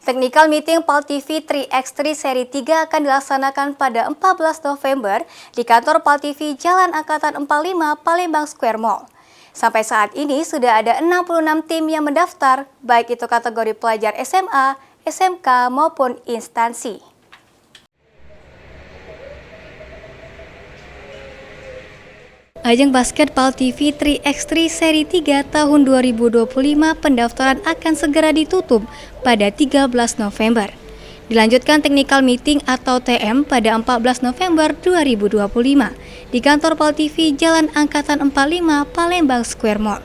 Technical Meeting PAL TV 3x3 Seri 3 akan dilaksanakan pada 14 November di kantor PAL TV Jalan Angkatan 45 Palembang Square Mall. Sampai saat ini sudah ada 66 tim yang mendaftar, baik itu kategori pelajar SMA, SMK maupun instansi. Ajang basket PAL TV 3x3 Seri 3 tahun 2025 pendaftaran akan segera ditutup pada 13 November. Dilanjutkan Technical Meeting atau TM pada 14 November 2025 di kantor PAL TV Jalan Angkatan 45 Palembang Square Mall.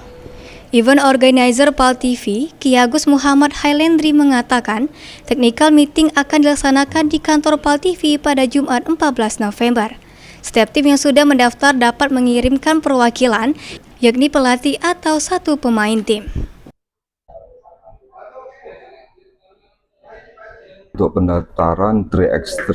Event organizer PAL TV, Ki Agus Muhammad Hailendri mengatakan, Technical Meeting akan dilaksanakan di kantor PAL TV pada Jumat 14 November. Setiap tim yang sudah mendaftar dapat mengirimkan perwakilan, yakni pelatih atau satu pemain tim. Untuk pendaftaran 3x3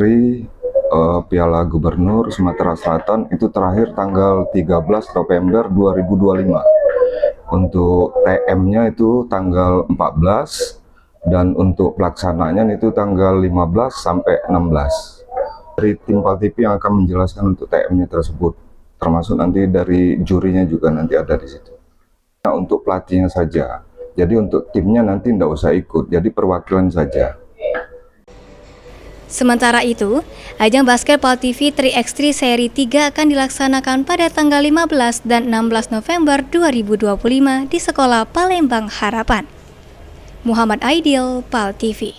Piala Gubernur Sumatera Selatan itu terakhir tanggal 13 November 2025. Untuk TM-nya itu tanggal 14 dan untuk pelaksananya itu tanggal 15 sampai 16. Dari tim PAL TV yang akan menjelaskan untuk TM-nya tersebut, termasuk nanti dari jurinya juga nanti ada di situ. Nah, untuk pelatihnya saja, jadi untuk timnya nanti tidak usah ikut, jadi perwakilan saja. Sementara itu, ajang basket PAL TV 3x3 Seri 3 akan dilaksanakan pada tanggal 15 dan 16 November 2025 di Sekolah Palembang Harapan. Muhammad Aidil, PAL TV.